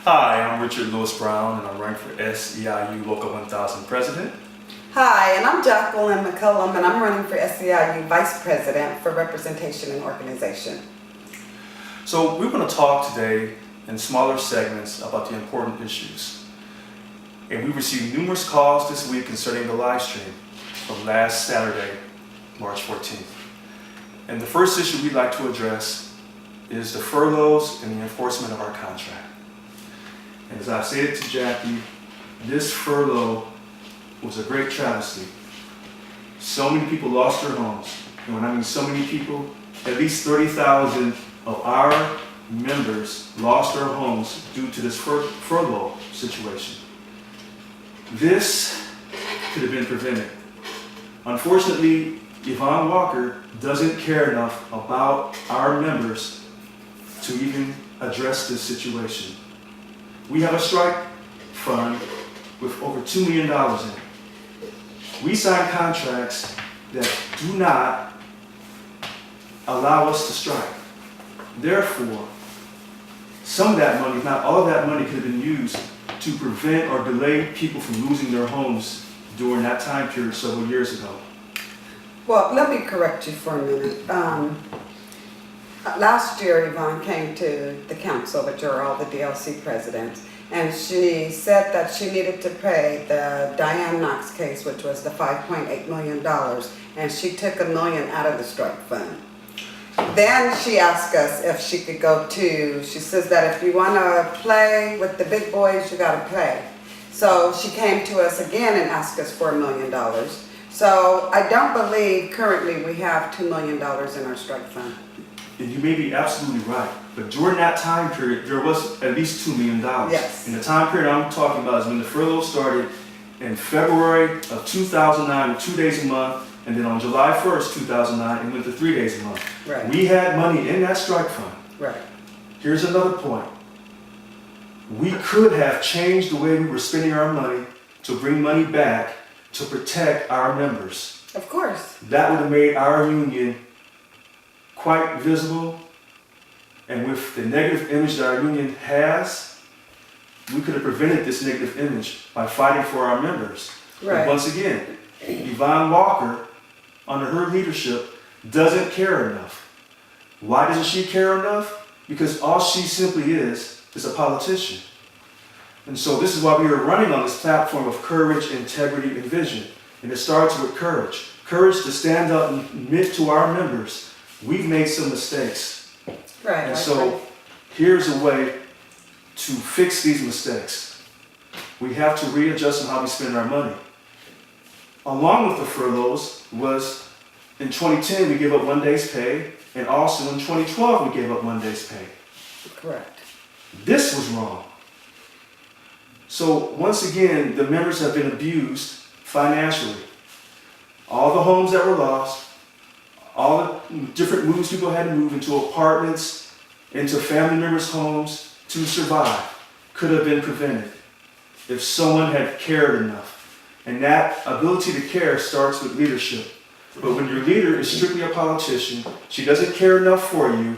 Hi, I'm Richard Lewis Brown, and I'm running for SEIU Local 1000 President. Hi, and I'm Jacqueline McCollum, and I'm running for SEIU Vice President for Representation and Organization. So we're going to talk today in smaller segments about the important issues. And we received numerous calls this week concerning the live stream from last Saturday, March 14th. And the first issue we'd like to address is the furloughs and the enforcement of our contract. And as I stated to Jackie, this furlough was a great travesty. So many people lost their homes. And when I mean so many people, at least 30,000 of our members lost their homes due to this furlough situation. This could have been prevented. Unfortunately, Yvonne Walker doesn't care enough about our members to even address this situation. We have a strike fund with over $2 million in it. We sign contracts that do not allow us to strike. Therefore, some of that money, if not all of that money, could have been used to prevent or delay people from losing their homes during that time period several years ago. Well, let me correct you for a minute. Last year, Yvonne came to the council, which are all the DLC presidents, and she said that she needed to pay the Diane Knox case, which was the $5.8 million, and she took $1 million out of the strike fund. Then she asked us if she could go to, she says that if you want to play with the big boys, you got to pay. So she came to us again and asked us for $1 million. So I don't believe currently we have $2 million in our strike fund. And you may be absolutely right, but during that time period, there was at least $2 million. Yes. And the time period I'm talking about is when the furlough started in February of 2009, 2 days a month, and then on July 1st, 2009, it went to 3 days a month. Right. We had money in that strike fund. Right. Here's another point. We could have changed the way we were spending our money to bring money back to protect our members. Of course. That would have made our union quite visible, and with the negative image that our union has, we could have prevented this negative image by fighting for our members. Right. But once again, Yvonne Walker, under her leadership, doesn't care enough. Why doesn't she care enough? Because all she simply is a politician. And so this is why we are running on this platform of courage, integrity, and vision. And it starts with courage. Courage to stand up and admit to our members, we've made some mistakes. Right. And so here's a way to fix these mistakes. We have to readjust on how we spend our money. Along with the furloughs was, in 2010 we gave up 1 day's pay, and also in 2012 we gave up 1 day's pay. Correct. This was wrong. So once again, the members have been abused financially. All the homes that were lost, all the different moves people had to move into apartments, into family members' homes to survive, could have been prevented if someone had cared enough. And that ability to care starts with leadership. But when your leader is strictly a politician, she doesn't care enough for you,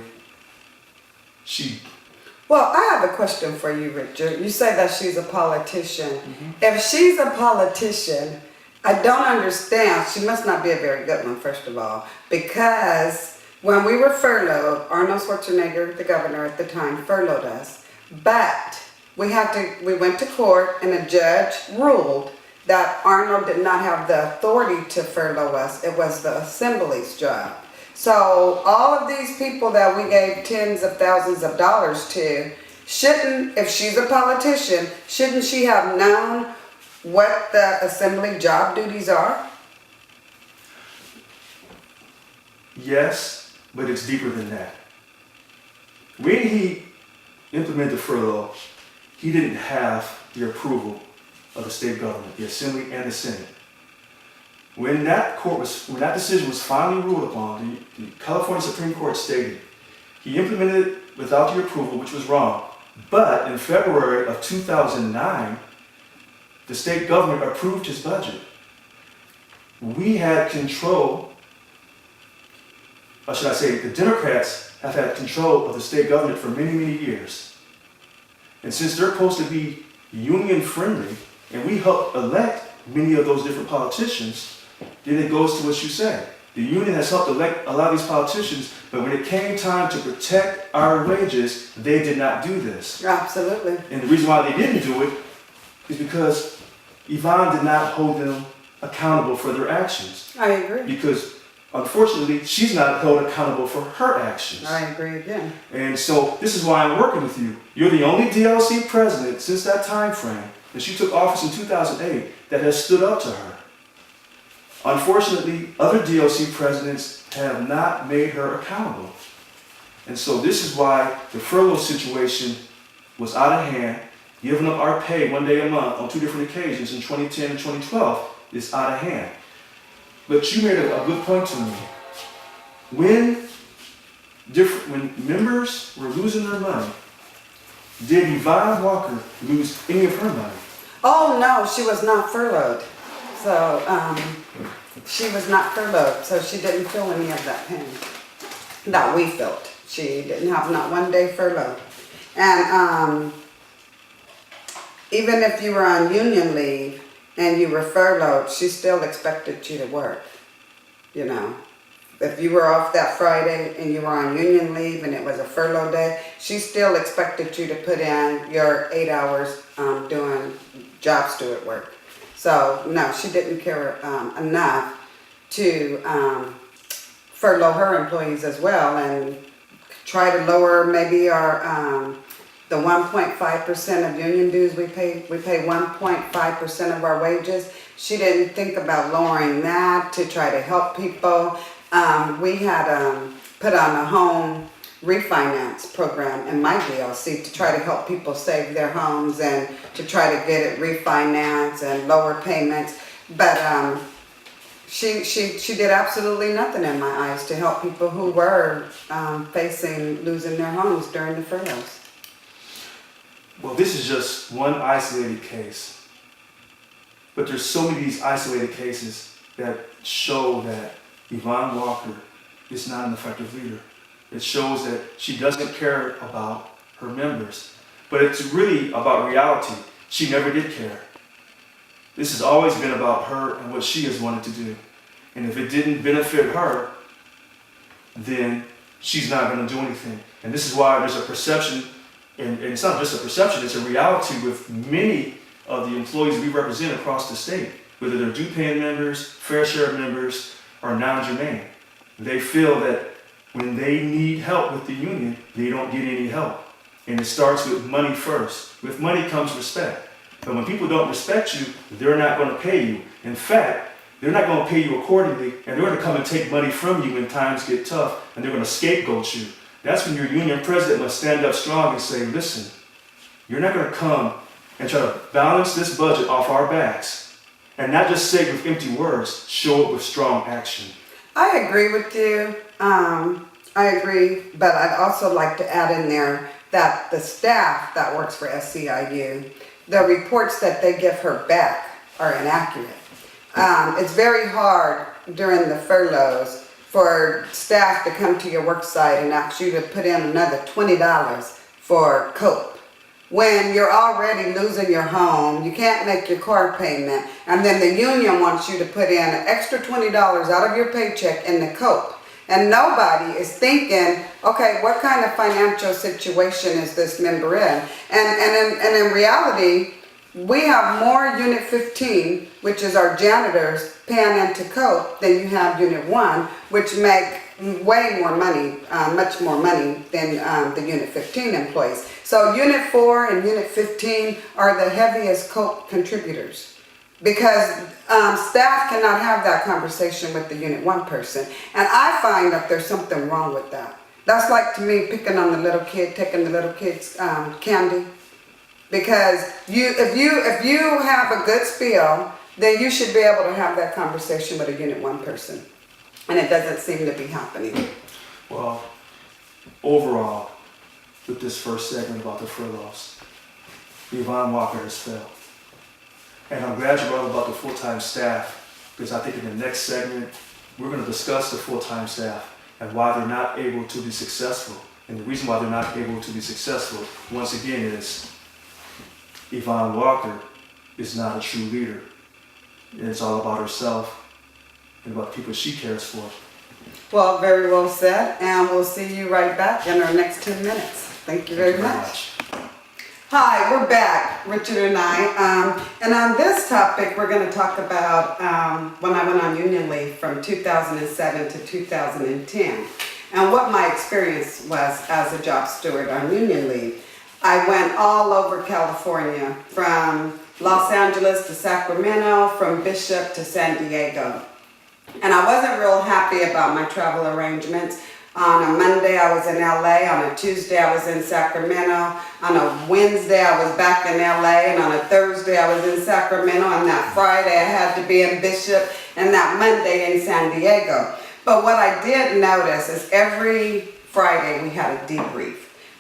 Well, I have a question for you, Richard. You say that she's a politician. Mm-hmm. If she's a politician, I don't understand. She must not be a very good one, first of all, because when we were furloughed, Arnold Schwarzenegger, the governor at the time, furloughed us. But we went to court, and a judge ruled that Arnold did not have the authority to furlough us. It was the assembly's job. So all of these people that we gave tens of thousands of dollars to, if she's a politician, shouldn't she have known what the assembly job duties are? yes, but it's deeper than that. When he implemented the furlough, he didn't have the approval of the state government, the Assembly and the Senate. When that decision was finally ruled upon, the California Supreme Court stated he implemented it without the approval, which was wrong. But in February of 2009, the state government approved his budget. We had control, or should I say, the Democrats have had control of the state government for many, many years. And since they're supposed to be union friendly, and we helped elect many of those different politicians, then it goes to what you said. The union has helped elect a lot of these politicians, but when it came time to protect our wages, they did not do this. Absolutely. And the reason why they didn't do it is because Yvonne did not hold them accountable for their actions. I agree. Because unfortunately, she's not held accountable for her actions. I agree again. And so this is why I'm working with you. You're the only DLC president since that time frame, and she took office in 2008, that has stood up to her. Unfortunately, other DLC presidents have not made her accountable. And so this is why the furlough situation was out of hand. Giving up our pay one day a month on two different occasions in 2010 and 2012 is out of hand. But you made a good point to me. When members were losing their money, did Yvonne Walker lose any of her money? Oh no, she was not furloughed. So she was not furloughed, so she didn't feel any of that pain that we felt. She didn't have not one day furlough. And even if you were on union leave and you were furloughed, she still expected you to work, you know. If you were off that Friday and you were on union leave and it was a furlough day, she still expected you to put in your 8 hours doing job steward work. So no, she didn't care enough to furlough her employees as well and try to lower maybe our the 1.5% of union dues we pay 1.5% of our wages. She didn't think about lowering that to try to help people. We had put on a home refinance program in my DLC to try to help people save their homes and to try to get it refinanced and lower payments. But she did absolutely nothing in my eyes to help people who were facing losing their homes during the furloughs. Well, this is just one isolated case. But there's so many of these isolated cases that show that Yvonne Walker is not an effective leader. It shows that she doesn't care about her members. But it's really about reality. She never did care. This has always been about her and what she has wanted to do. And if it didn't benefit her, then she's not going to do anything. And this is why there's a perception, and it's not just a perception, it's a reality with many of the employees we represent across the state, whether they're due-paying members, fair share members, or non-germane. They feel that when they need help with the union, they don't get any help. And it starts with money first. With money comes respect. But when people don't respect you, they're not going to pay you. In fact, they're not going to pay you accordingly, and they're going to come and take money from you when times get tough, and they're going to scapegoat you. That's when your union president must stand up strong and say, listen, you're not going to come and try to balance this budget off our backs, and not just say it with empty words, show it with strong action. I agree with you. I agree, but I'd also like to add in there that the staff that works for SEIU, the reports that they give her back are inaccurate. It's very hard during the furloughs for staff to come to your work site and ask you to put in another $20 for coke. When you're already losing your home, you can't make your car payment, and then the union wants you to put in an extra $20 out of your paycheck in the coke. And nobody is thinking, okay, what kind of financial situation is this member in? And in reality, we have more Unit 15, which is our janitors, paying into coke than you have Unit 1, which make way more money, much more money than the Unit 15 employees. So Unit 4 and Unit 15 are the heaviest coke contributors because staff cannot have that conversation with the Unit 1 person. And I find that there's something wrong with that. That's like to me picking on the little kid, taking the little kid's candy. Because if you have a good spiel, then you should be able to have that conversation with a Unit 1 person. And it doesn't seem to be happening. Well, overall, with this first segment about the furloughs, Yvonne Walker has failed. And I'm glad you brought up about the full-time staff, because I think in the next segment, we're going to discuss the full-time staff and why they're not able to be successful. And the reason why they're not able to be successful, once again, is Yvonne Walker is not a true leader. And it's all about herself and about the people she cares for. Well, very well said, and we'll see you right back in our next 10 minutes. Thank you very much. Hi, we're back, Richard and I, and on this topic we're going to talk about when I went on union leave from 2007 to 2010 and what my experience was as a job steward on union leave. I went all over California, from Los Angeles to Sacramento, from Bishop to San Diego. And I wasn't real happy about my travel arrangements. On a Monday I was in LA, on a Tuesday I was in Sacramento, on a Wednesday I was back in LA, and on a Thursday I was in Sacramento, and that Friday I had to be in Bishop, and that Monday in San Diego. But what I did notice is every Friday we had a debrief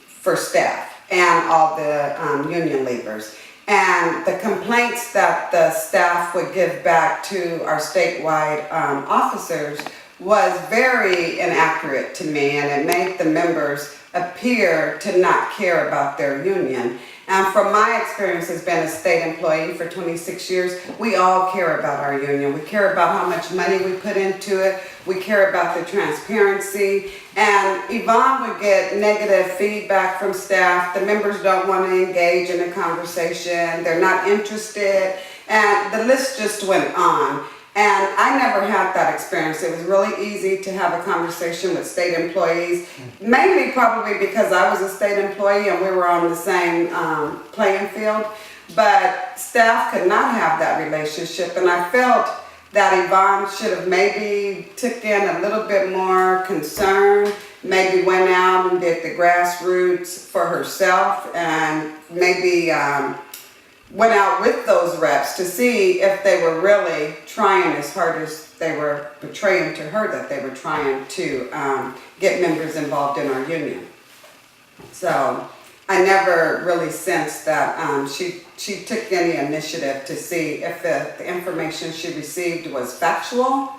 for staff and all the union leavers. And the complaints that the staff would give back to our statewide officers was very inaccurate to me, and it made the members appear to not care about their union. And from my experience as being a state employee for 26 years, we all care about our union. We care about how much money we put into it. We care about the transparency. And Yvonne would get negative feedback from staff. The members don't want to engage in a conversation. They're not interested. And the list just went on. And I never had that experience. It was really easy to have a conversation with state employees, mainly probably because I was a state employee and we were on the same playing field. But staff could not have that relationship, and I felt that Yvonne should have maybe took in a little bit more concern, maybe went out and did the grassroots for herself, and maybe went out with those reps to see if they were really trying as hard as they were portraying to her that they were trying to get members involved in our union. So I never really sensed that she took any initiative to see if the information she received was factual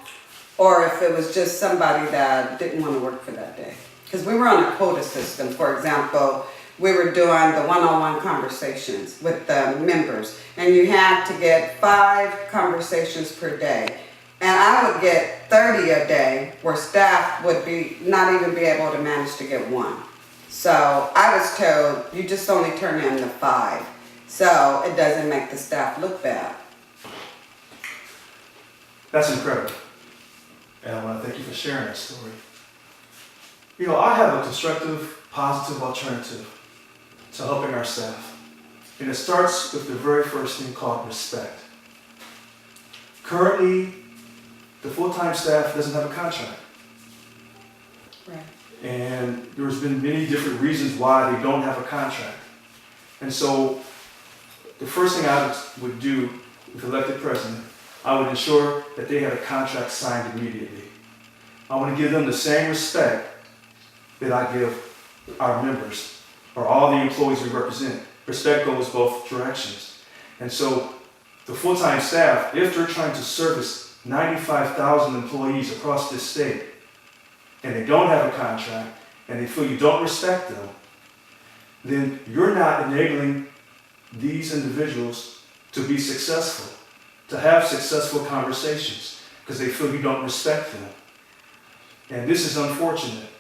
or if it was just somebody that didn't want to work for that day. Because we were on a quota system, for example. We were doing the one-on-one conversations with the members, and you had to get 5 conversations per day. And I would get 30 a day, where staff would not even be able to manage to get 1. So I was told, you just only turn in the 5, so it doesn't make the staff look bad. That's incredible. And I want to thank you for sharing that story. You know, I have a constructive, positive alternative to helping our staff. And it starts with the very first thing called respect. Currently, the full-time staff doesn't have a contract. Right. And there's been many different reasons why they don't have a contract. And so the first thing I would do with elected president, I would ensure that they had a contract signed immediately. I want to give them the same respect that I give our members or all the employees we represent. Respect goes both directions. And so the full-time staff, if they're trying to service 95,000 employees across this state and they don't have a contract and they feel you don't respect them, then you're not enabling these individuals to be successful, to have successful conversations because they feel you don't respect them. And this is unfortunate.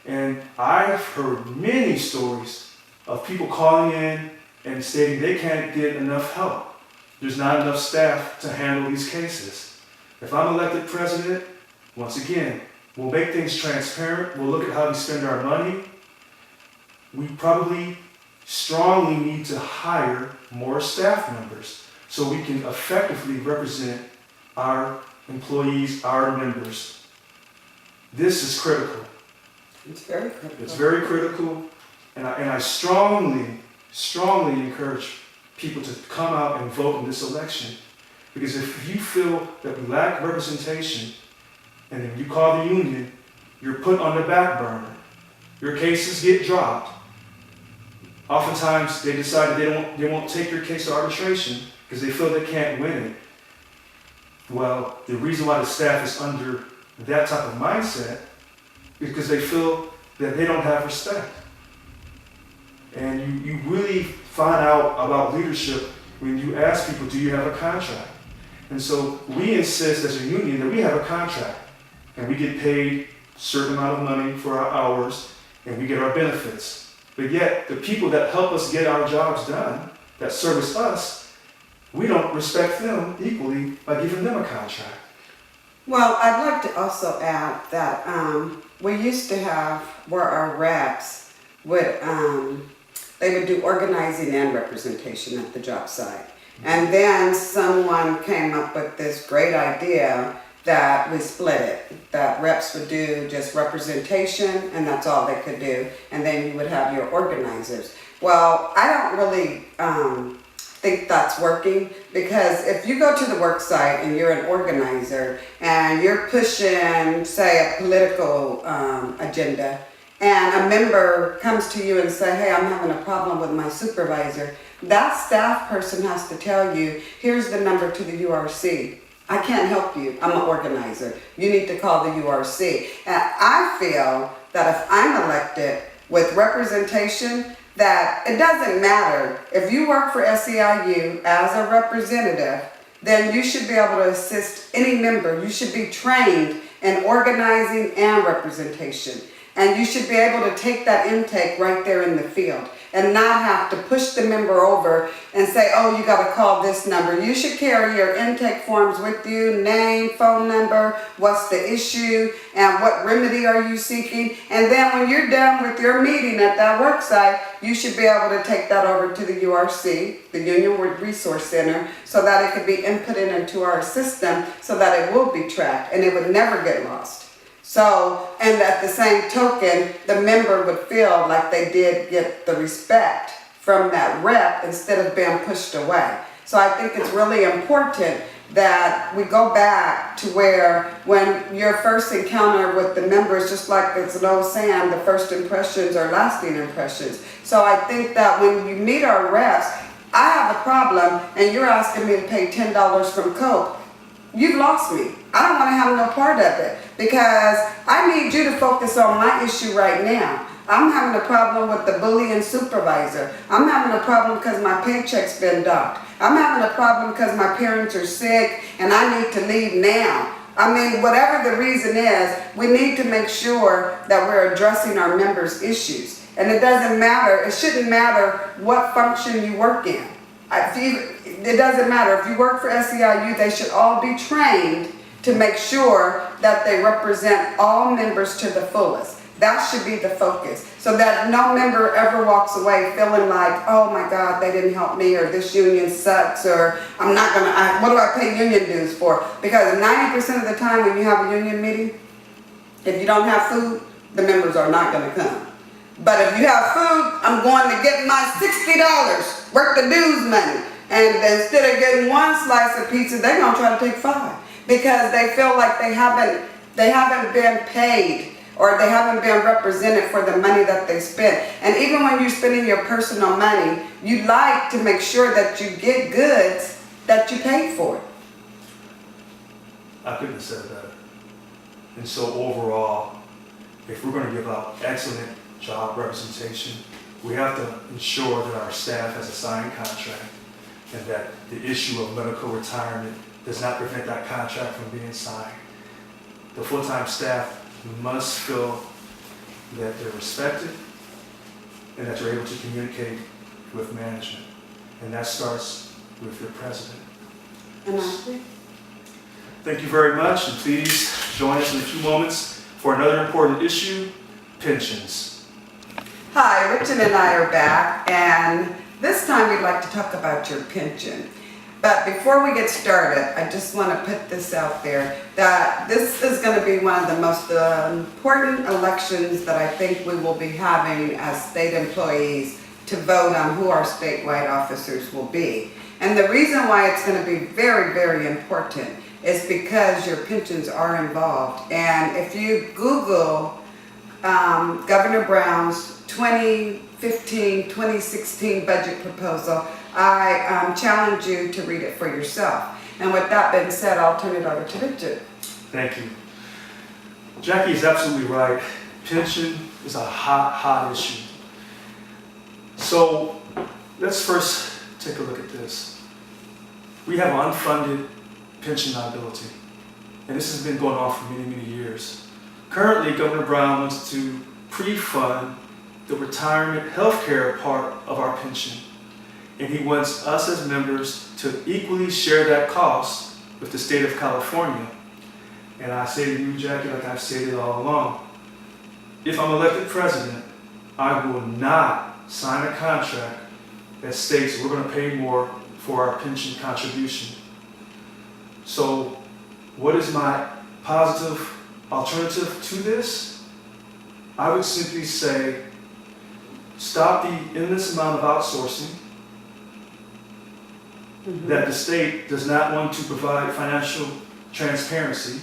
And I've heard many stories of people calling in and stating they can't get enough help. There's not enough staff to handle these cases. If I'm elected president, once again, we'll make things transparent. We'll look at how we spend our money. We probably strongly need to hire more staff members so we can effectively represent our employees, our members. This is critical. It's very critical. It's very critical, and I strongly encourage people to come out and vote in this election. Because if you feel that we lack representation, and then you call the union, you're put on the back burner. Your cases get dropped. Oftentimes, they decide that they won't take your case to arbitration because they feel they can't win it. Well, the reason why the staff is under that type of mindset because they feel that they don't have respect. And you really find out about leadership when you ask people, do you have a contract? And so we insist as a union that we have a contract, and we get paid a certain amount of money for our hours, and we get our benefits. But yet, the people that help us get our jobs done, that service us, we don't respect them equally by giving them a contract. Well, I'd like to also add that we used to have where our reps would, they would do organizing and representation at the job site. And then someone came up with this great idea that we split it, that reps would do just representation and that's all they could do, and then you would have your organizers. Well, I don't really think that's working, because if you go to the work site and you're an organizer and you're pushing, say, a political agenda, and a member comes to you and say, hey, I'm having a problem with my supervisor, that staff person has to tell you, here's the number to the URC. I can't help you. I'm an organizer. You need to call the URC. And I feel that if I'm elected with representation, that it doesn't matter. If you work for SEIU as a representative, then you should be able to assist any member. You should be trained in organizing and representation. And you should be able to take that intake right there in the field and not have to push the member over and say, oh, you got to call this number. You should carry your intake forms with you, name, phone number, what's the issue, and what remedy are you seeking. And then when you're done with your meeting at that work site, you should be able to take that over to the URC, the Union Resource Center, so that it could be inputted into our system so that it will be tracked and it would never get lost. So, and at the same token, the member would feel like they did get the respect from that rep instead of being pushed away. So I think it's really important that we go back to where when your first encounter with the members, just like it's an old saying, the first impressions are lasting impressions. So I think that when you meet our reps, I have a problem and you're asking me to pay $10 from Coke, you've lost me. I don't want to have no part of it, because I need you to focus on my issue right now. I'm having a problem with the bullying supervisor. I'm having a problem because my paycheck's been docked. I'm having a problem because my parents are sick and I need to leave now. I mean, whatever the reason is, we need to make sure that we're addressing our members' issues. And it doesn't matter, it shouldn't matter what function you work in. It doesn't matter. If you work for SEIU, they should all be trained to make sure that they represent all members to the fullest. That should be the focus, so that no member ever walks away feeling like, oh my God, they didn't help me, or this union sucks, or I'm not gonna, what do I pay union dues for? Because 90% of the time when you have a union meeting, if you don't have food, the members are not gonna come. But if you have food, I'm going to get my $60 worth of dues money. And instead of getting one slice of pizza, they're gonna try to take 5, because they feel like they haven't been paid, or they haven't been represented for the money that they spent. And even when you're spending your personal money, you like to make sure that you get goods that you paid for. I couldn't have said it better. And so overall, if we're going to give out excellent job representation, we have to ensure that our staff has a signed contract, and that the issue of medical retirement does not prevent that contract from being signed. The full-time staff must feel that they're respected and that they're able to communicate with management. And that starts with your president. And I agree. Thank you very much, and please join us in a few moments for another important issue, pensions. Hi, Richard and I are back, and this time we'd like to talk about your pension. But before we get started, I just want to put this out there, that this is going to be one of the most important elections that I think we will be having as state employees to vote on who our statewide officers will be. And the reason why it's going to be very, very important is because your pensions are involved. And if you Google Governor Brown's 2015-2016 budget proposal, I challenge you to read it for yourself. And with that being said, I'll turn it over to Richard. Thank you. Jackie is absolutely right. Pension is a hot issue. So let's first take a look at this. We have an unfunded pension liability, and this has been going on for many, many years. Currently, Governor Brown wants to pre-fund the retirement health care part of our pension, and he wants us as members to equally share that cost with the state of California. And I say to you, Jackie, like I've stated all along, if I'm elected president, I will not sign a contract that states we're going to pay more for our pension contribution. So what is my positive alternative to this? I would simply say, stop the endless amount of outsourcing that the state does not want to provide financial transparency.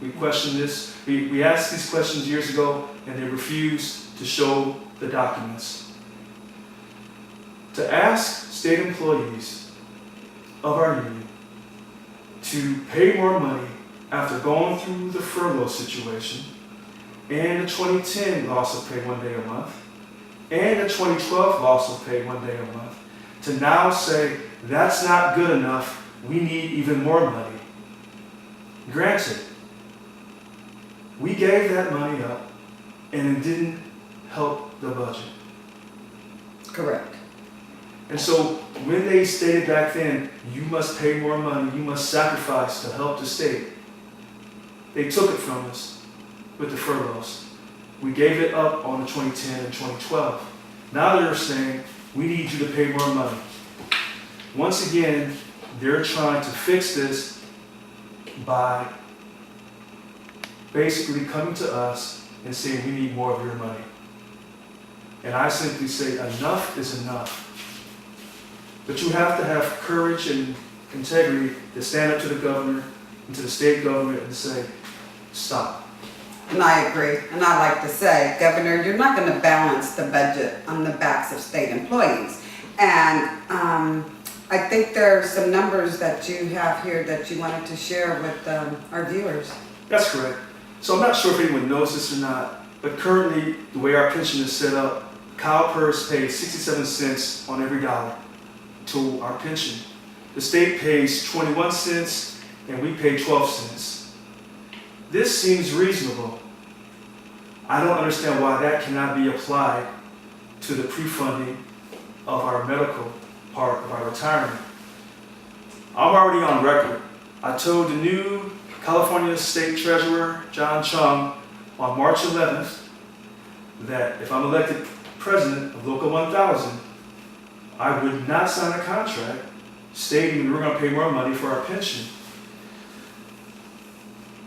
We question this. We asked these questions years ago, and they refused to show the documents. To ask state employees of our union to pay more money after going through the furlough situation and the 2010 loss of pay 1 day a month and the 2012 loss of pay 1 day a month, to now say that's not good enough, we need even more money. Granted, we gave that money up and it didn't help the budget. Correct. And so when they stated back then, you must pay more money, you must sacrifice to help the state, they took it from us with the furloughs. We gave it up on the 2010 and 2012. Now they're saying, we need you to pay more money. Once again, they're trying to fix this by basically coming to us and saying, we need more of your money. And I simply say, enough is enough. But you have to have courage and integrity to stand up to the governor and to the state government and say, stop. And I agree. And I like to say, Governor, you're not going to balance the budget on the backs of state employees. And I think there are some numbers that you have here that you wanted to share with our viewers. That's correct. So I'm not sure if anyone knows this or not, but currently the way our pension is set up, CalPERS pays 67 cents on every dollar to our pension. The state pays 21 cents and we pay 12 cents. This seems reasonable. I don't understand why that cannot be applied to the pre-funding of our medical part of our retirement. I'm already on record. I told the new California State Treasurer, John Chung, on March 11th, that if I'm elected president of Local 1000, I would not sign a contract stating we were going to pay more money for our pension.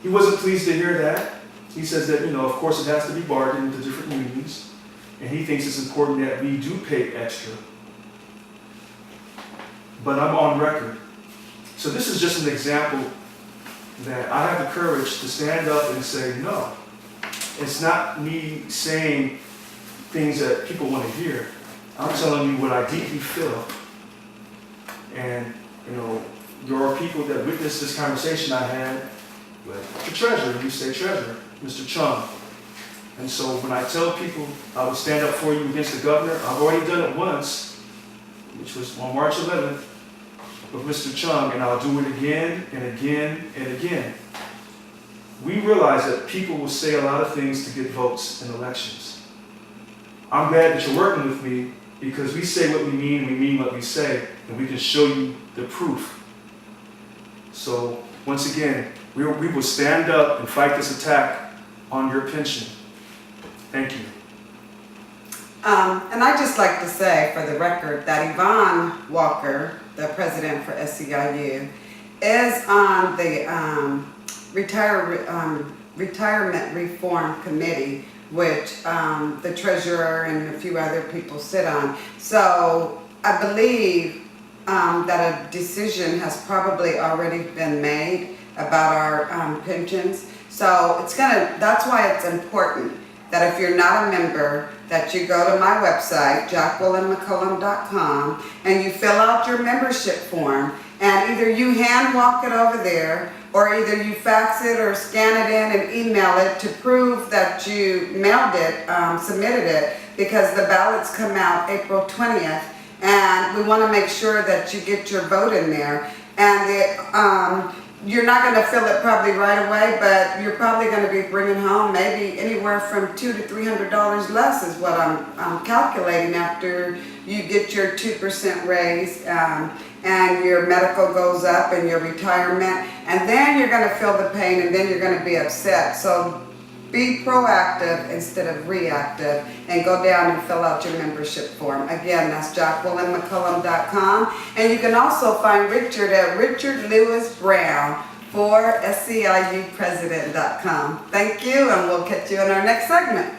He wasn't pleased to hear that. He says that, of course it has to be bargained into different unions, and he thinks it's important that we do pay extra. But I'm on record. So this is just an example that I have the courage to stand up and say, no. It's not me saying things that people want to hear. I'm telling you what I deeply feel. And, there are people that witnessed this conversation I had with the treasurer, you say treasurer, Mr. Chung. And so when I tell people I will stand up for you against the governor, I've already done it once, which was on March 11th with Mr. Chung, and I'll do it again and again and again. We realize that people will say a lot of things to get votes in elections. I'm glad that you're working with me because we say what we mean what we say, and we can show you the proof. So once again, we will stand up and fight this attack on your pension. Thank you. And I'd just like to say, for the record, that Yvonne Walker, the president for SEIU, is on the Retirement Reform Committee, which the treasurer and a few other people sit on. So I believe that a decision has probably already been made about our pensions. So that's why it's important that if you're not a member, that you go to my website, jacquelinemccollum.com, and you fill out your membership form, and either you hand walk it over there, or either you fax it or scan it in and email it to prove that you mailed it, submitted it, because the ballots come out April 20th, and we want to make sure that you get your vote in there. And you're not going to fill it probably right away, but you're probably going to be bringing home maybe anywhere from $200 to $300 less is what I'm calculating after you get your 2% raise and your medical goes up and your retirement, and then you're going to feel the pain, and then you're going to be upset. So be proactive instead of reactive, and go down and fill out your membership form. Again, that's JacquelineMcCollum.com. And you can also find Richard at Richard Lewis Brown for SEIUpresident.com. Thank you, and we'll catch you in our next segment.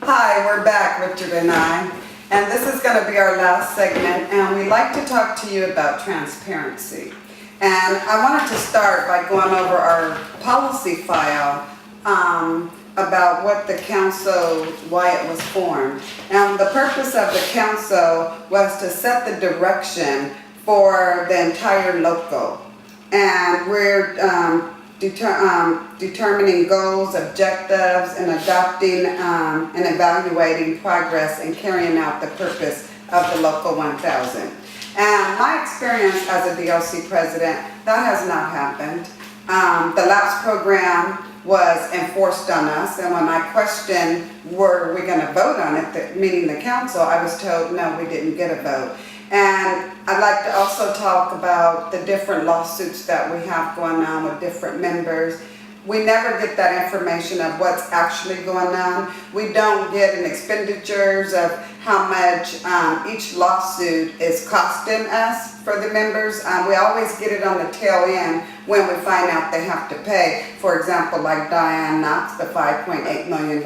Hi, we're back, Richard and I. And this is going to be our last segment, and we'd like to talk to you about transparency. And I wanted to start by going over our policy file about what the council, why it was formed. And the purpose of the council was to set the direction for the entire local. And we're determining goals, objectives, and adopting and evaluating progress and carrying out the purpose of the Local 1000. And my experience as a DLC president, that has not happened. The LAPS program was enforced on us, and when I questioned were we going to vote on it, meaning the council, I was told no, we didn't get a vote. And I'd like to also talk about the different lawsuits that we have going on with different members. We never get that information of what's actually going on. We don't get an expenditures of how much each lawsuit is costing us for the members. We always get it on the tail end when we find out they have to pay. For example, like Diane Knox, the $5.8 million.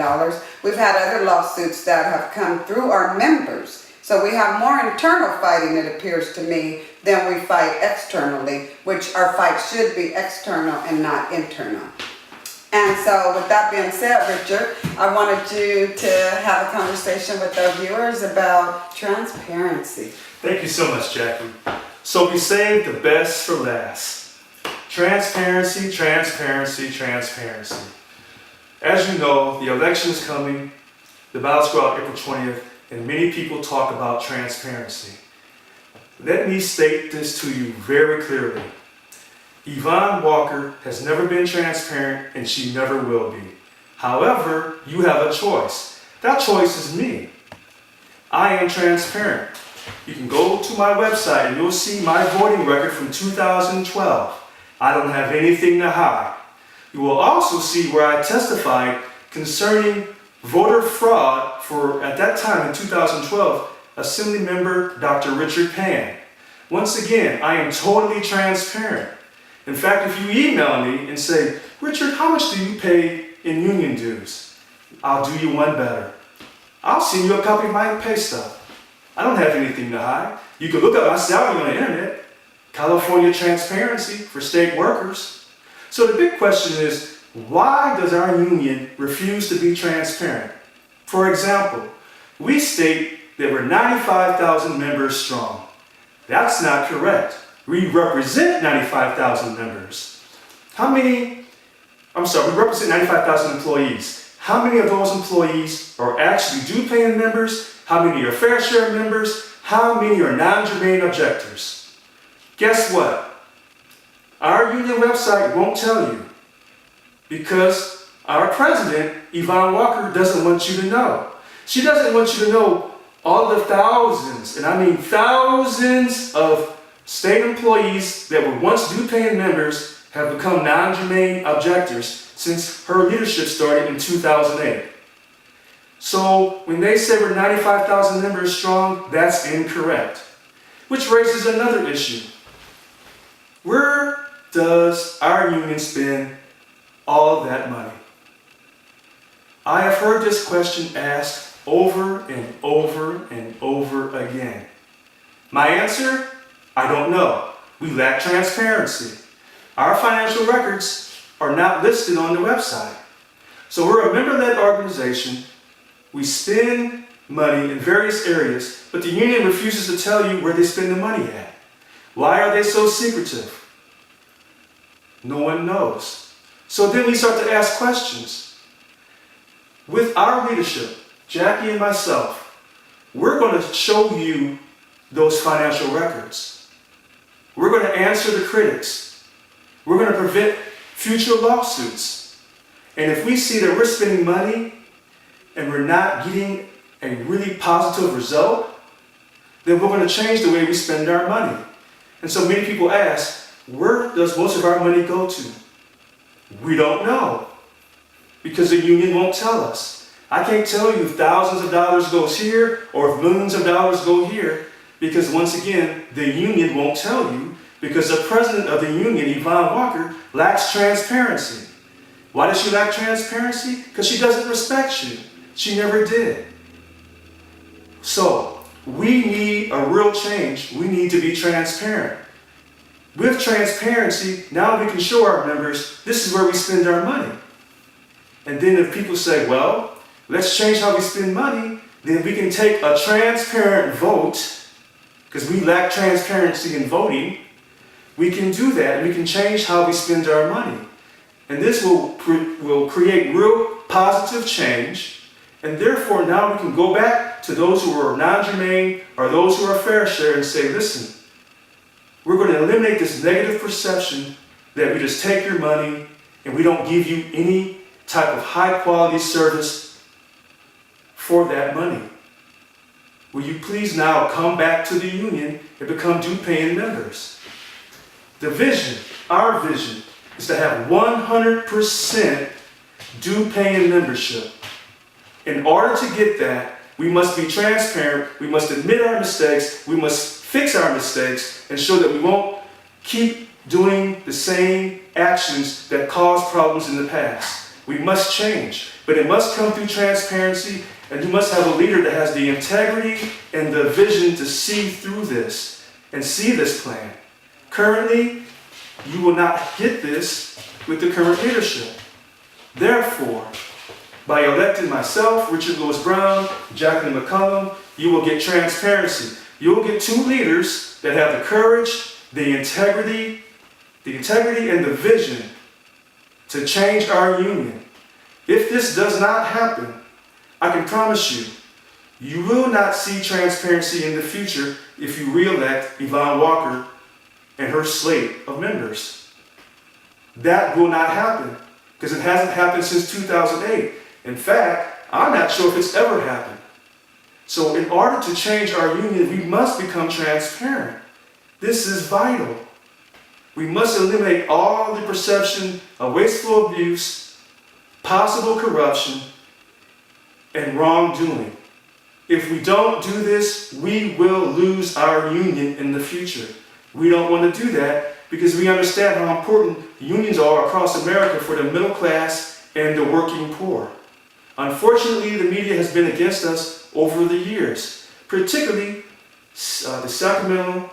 We've had other lawsuits that have come through our members. So we have more internal fighting, it appears to me, than we fight externally, which our fight should be external and not internal. And so with that being said, Richard, I wanted you to have a conversation with our viewers about transparency. Thank you so much, Jackie. So we saved the best for last. Transparency, transparency, transparency. As you know, the election is coming. The ballots go out April 20th, and many people talk about transparency. Let me state this to you very clearly. Yvonne Walker has never been transparent, and she never will be. However, you have a choice. That choice is me. I am transparent. You can go to my website and you'll see my voting record from 2012. I don't have anything to hide. You will also see where I testified concerning voter fraud for, at that time in 2012, Assembly Member Dr. Richard Pan. Once again, I am totally transparent. In fact, if you email me and say, Richard, how much do you pay in union dues? I'll do you one better. I'll send you a copy of my pay stub. I don't have anything to hide. You can look up my salary on the internet. California transparency for state workers. So the big question is, why does our union refuse to be transparent? For example, we state that we're 95,000 members strong. That's not correct. We represent 95,000 members. We represent 95,000 employees. How many of those employees are actually due-paying members? How many are fair share members? How many are non-germane objectors? Guess what? Our union website won't tell you, because our president, Yvonne Walker, doesn't want you to know. She doesn't want you to know all the thousands, and I mean thousands of state employees that were once due-paying members have become non-germane objectors since her leadership started in 2008. So when they say we're 95,000 members strong, that's incorrect. Which raises another issue. Where does our union spend all that money? I have heard this question asked over and over and over again. My answer? I don't know. We lack transparency. Our financial records are not listed on the website. So we're a member-led organization. We spend money in various areas, but the union refuses to tell you where they spend the money at. Why are they so secretive? No one knows. So then we start to ask questions. With our leadership, Jackie and myself, we're going to show you those financial records. We're going to answer the critics. We're going to prevent future lawsuits. And if we see that we're spending money and we're not getting a really positive result, then we're going to change the way we spend our money. And so many people ask, where does most of our money go to? We don't know, because the union won't tell us. I can't tell you if thousands of dollars goes here or if millions of dollars go here, because once again, the union won't tell you, because the president of the union, Yvonne Walker, lacks transparency. Why does she lack transparency? Because she doesn't respect you. She never did. So, we need a real change. We need to be transparent. With transparency, now we can show our members this is where we spend our money. And then if people say, well, let's change how we spend money, then we can take a transparent vote, because we lack transparency in voting. We can do that, and we can change how we spend our money. And this will create real positive change. And therefore, now we can go back to those who are non-germane or those who are fair share and say, listen, we're going to eliminate this negative perception that we just take your money and we don't give you any type of high quality service for that money. Will you please now come back to the union and become due-paying members? The vision, our vision, is to have 100% due-paying membership. In order to get that, we must be transparent, we must admit our mistakes, we must fix our mistakes, and show that we won't keep doing the same actions that caused problems in the past. We must change, but it must come through transparency, and you must have a leader that has the integrity and the vision to see through this and see this plan. Currently, you will not get this with the current leadership. Therefore, by electing myself, Richard Louis Brown, Jacqueline McCollum, you will get transparency. You will get two leaders that have the courage, the integrity and the vision to change our union. If this does not happen, I can promise you, you will not see transparency in the future if you re-elect Yvonne Walker and her slate of members. That will not happen, because it hasn't happened since 2008. In fact, I'm not sure if it's ever happened. So in order to change our union, we must become transparent. This is vital. We must eliminate all the perception of wasteful abuse, possible corruption, and wrongdoing. If we don't do this, we will lose our union in the future. We don't want to do that because we understand how important unions are across America for the middle class and the working poor. Unfortunately, the media has been against us over the years, particularly the Sacramento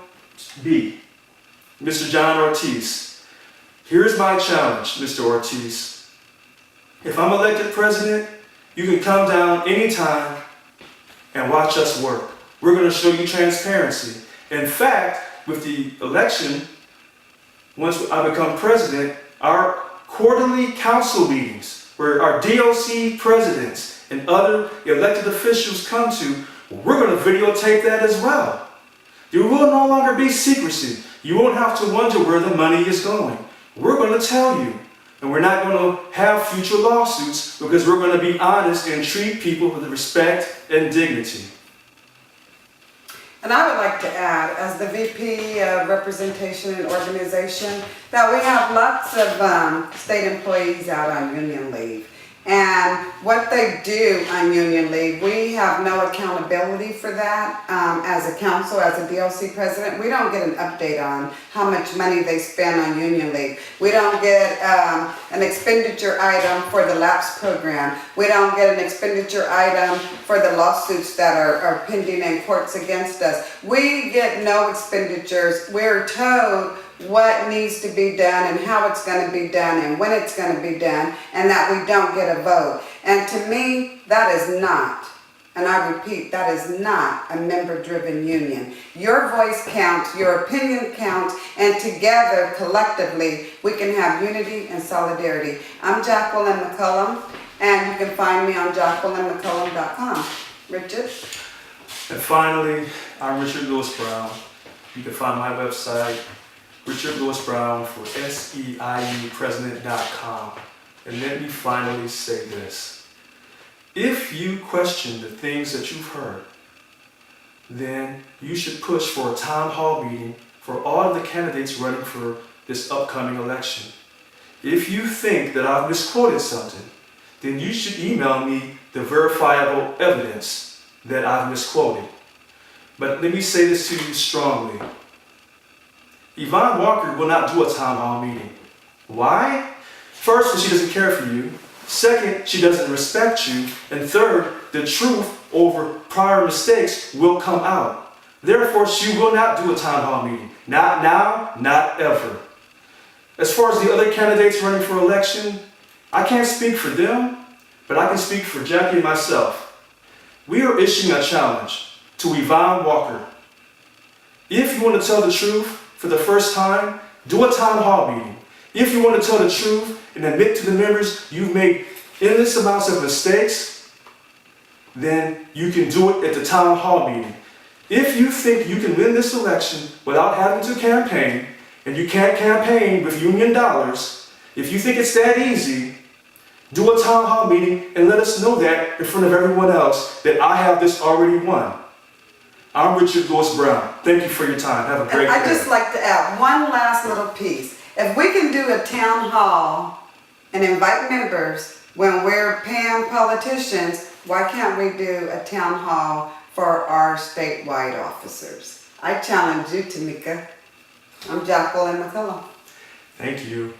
Bee, Mr. John Ortiz. Here's my challenge, Mr. Ortiz. If I'm elected president, you can come down anytime and watch us work. We're going to show you transparency. In fact, with the election, once I become president, our quarterly council meetings, where our DOC presidents and other elected officials come to, we're going to videotape that as well. There will no longer be secrecy. You won't have to wonder where the money is going. We're going to tell you. And we're not going to have future lawsuits because we're going to be honest and treat people with respect and dignity. And I would like to add, as the VP of Representation and Organization, that we have lots of state employees out on union leave. And what they do on union leave, we have no accountability for that. As a council, as a DOC president, we don't get an update on how much money they spend on union leave. We don't get an expenditure item for the LAPS program. We don't get an expenditure item for the lawsuits that are pending in courts against us. We get no expenditures. We're told what needs to be done and how it's going to be done and when it's going to be done, and that we don't get a vote. And to me, that is not, and I repeat, that is not a member-driven union. Your voice counts, your opinion counts, and together, collectively, we can have unity and solidarity. I'm Jacqueline McCollum, and you can find me on JacquelineMcCollum.com. Richard? And finally, I'm Richard Lewis Brown. You can find my website, Richard Lewis Brown for SEIUpresident.com. And let me finally say this. If you question the things that you've heard, then you should push for a town hall meeting for all of the candidates running for this upcoming election. If you think that I've misquoted something, then you should email me the verifiable evidence that I've misquoted. But let me say this to you strongly. Yvonne Walker will not do a town hall meeting. Why? First, because she doesn't care for you. Second, she doesn't respect you. And third, the truth over prior mistakes will come out. Therefore, she will not do a town hall meeting. Not now, not ever. As far as the other candidates running for election, I can't speak for them, but I can speak for Jackie and myself. We are issuing a challenge to Yvonne Walker. If you want to tell the truth for the first time, do a town hall meeting. If you want to tell the truth and admit to the members you've made endless amounts of mistakes, then you can do it at the town hall meeting. If you think you can win this election without having to campaign, and you can't campaign with union dollars, if you think it's that easy, do a town hall meeting and let us know that in front of everyone else that I have this already won. I'm Richard Lewis Brown. Thank you for your time. Have a great day. I'd just like to add one last little piece. If we can do a town hall and invite members when we're paying politicians, why can't we do a town hall for our statewide officers? I challenge you, Tamika. I'm Jacqueline McCollum. Thank you.